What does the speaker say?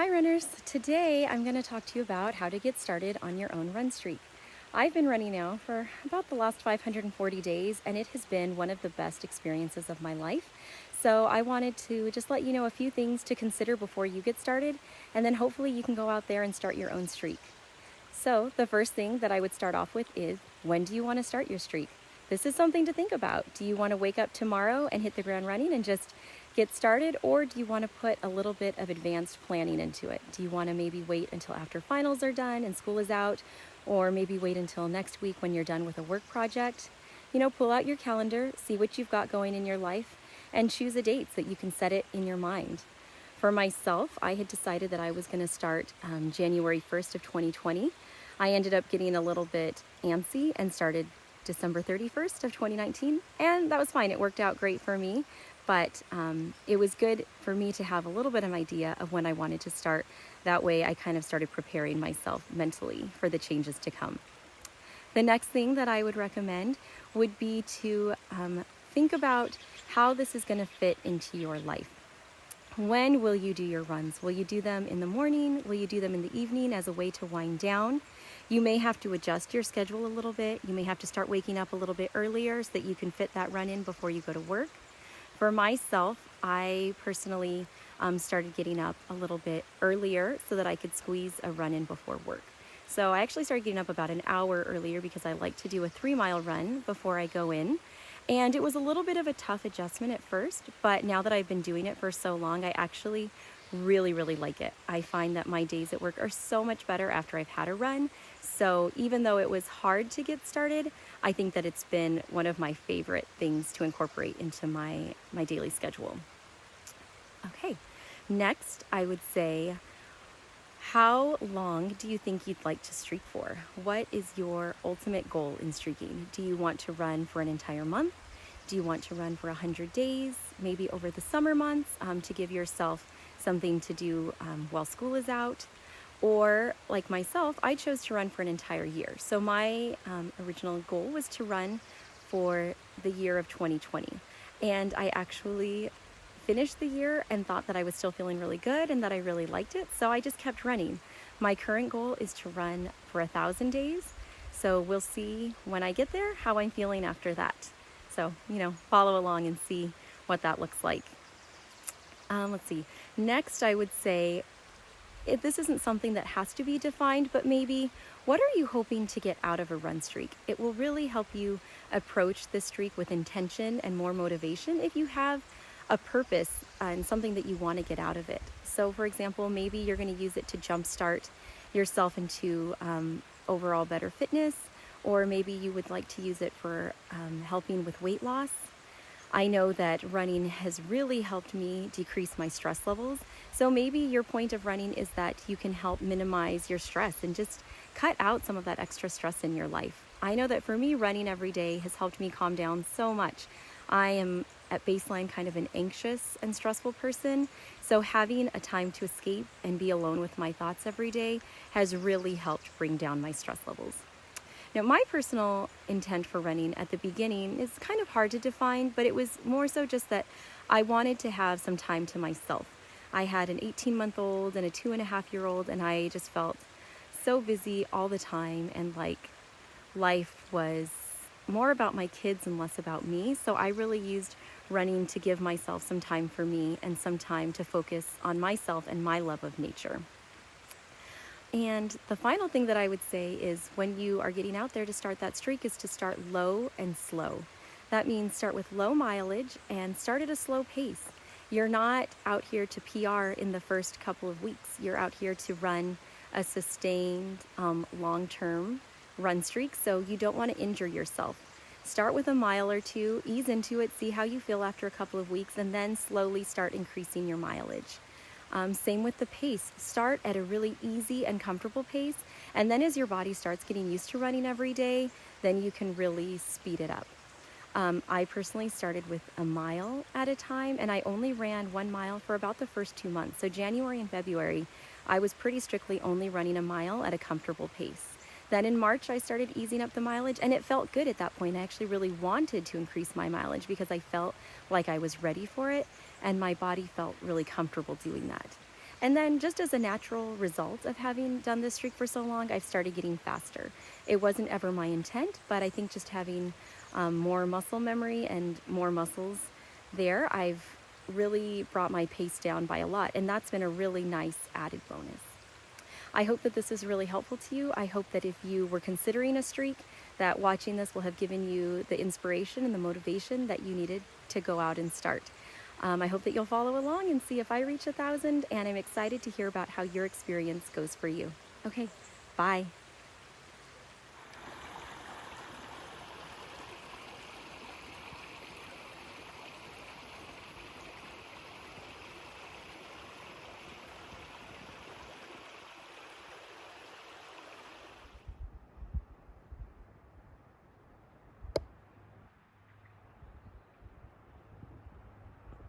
Hi runners! Today I'm going to talk to you about how to get started on your own run streak. I've been running now for about the last 540 days and it has been one of the best experiences of my life. So I wanted to just let you know a few things to consider before you get started, and then hopefully you can go out there and start your own streak. So the first thing that I would start off with is, when do you want to start your streak? This is something to think about. Do you want to wake up tomorrow and hit the ground running and just get started, or do you want to put a little bit of advanced planning into it? Do you want to maybe wait until after finals are done and school is out, or maybe wait until next week when you're done with a work project? Pull out your calendar, see what you've got going in your life, and choose a date so that you can set it in your mind. For myself, I had decided that I was going to start January 1st of 2020. I ended up getting a little bit antsy and started December 31st of 2019, and that was fine. It worked out great for me, but it was good for me to have a little bit of an idea of when I wanted to start. That way I kind of started preparing myself mentally for the changes to come. The next thing that I would recommend would be to think about how this is going to fit into your life. When will you do your runs? Will you do them in the morning? Will you do them in the evening as a way to wind down? You may have to adjust your schedule a little bit. You may have to start waking up a little bit earlier so that you can fit that run in before you go to work. For myself, I personally started getting up a little bit earlier so that I could squeeze a run in before work. So I actually started getting up about an hour earlier because I like to do a 3-mile run before I go in. And it was a little bit of a tough adjustment at first, but now that I've been doing it for so long, I actually really like it. I find that my days at work are so much better after I've had a run. So even though it was hard to get started, I think that it's been one of my favorite things to incorporate into my daily schedule. Okay, next I would say, how long do you think you'd like to streak for? What is your ultimate goal in streaking? Do you want to run for an entire month? Do you want to run for 100 days, maybe over the summer months, to give yourself something to do while school is out? Or like myself, I chose to run for an entire year. So my original goal was to run for the year of 2020. And I actually finished the year and thought that I was still feeling really good and that I really liked it. So I just kept running. My current goal is to run for 1,000 days. So we'll see when I get there how I'm feeling after that. So, follow along and see what that looks like. Let's see. Next, I would say, if this isn't something that has to be defined, but maybe, what are you hoping to get out of a run streak? It will really help you approach this streak with intention and more motivation if you have a purpose and something that you want to get out of it. So for example, maybe you're going to use it to jumpstart yourself into overall better fitness, or maybe you would like to use it for helping with weight loss. I know that running has really helped me decrease my stress levels. So maybe your point of running is that you can help minimize your stress and just cut out some of that extra stress in your life. I know that for me, running every day has helped me calm down so much. I am at baseline kind of an anxious and stressful person. So having a time to escape and be alone with my thoughts every day has really helped bring down my stress levels. Now, my personal intent for running at the beginning is kind of hard to define, but it was more so just that I wanted to have some time to myself. I had an 18-month-old and a 2.5-year-old, and I just felt so busy all the time, and like life was more about my kids and less about me. So I really used running to give myself some time for me and some time to focus on myself and my love of nature. And the final thing that I would say is, when you are getting out there to start that streak, is to start low and slow. That means start with low mileage and start at a slow pace. You're not out here to PR in the first couple of weeks. You're out here to run a sustained long-term run streak, so you don't want to injure yourself. Start with a mile or two, ease into it, see how you feel after a couple of weeks, and then slowly start increasing your mileage. Same with the pace. Start at a really easy and comfortable pace, and then as your body starts getting used to running every day, then you can really speed it up. I personally started with a mile at a time, and I only ran 1 mile for about the first 2 months. So January and February, I was pretty strictly only running a mile at a comfortable pace. Then in March, I started easing up the mileage, and it felt good at that point. I actually really wanted to increase my mileage because I felt like I was ready for it, and my body felt really comfortable doing that. And then, just as a natural result of having done this streak for so long, I've started getting faster. It wasn't ever my intent, but I think just having more muscle memory and more muscles there, I've really brought my pace down by a lot. And that's been a really nice added bonus. I hope that this is really helpful to you. I hope that if you were considering a streak, that watching this will have given you the inspiration and the motivation that you needed to go out and start. I hope that you'll follow along and see if I reach 1,000, and I'm excited to hear about how your experience goes for you. Okay, bye.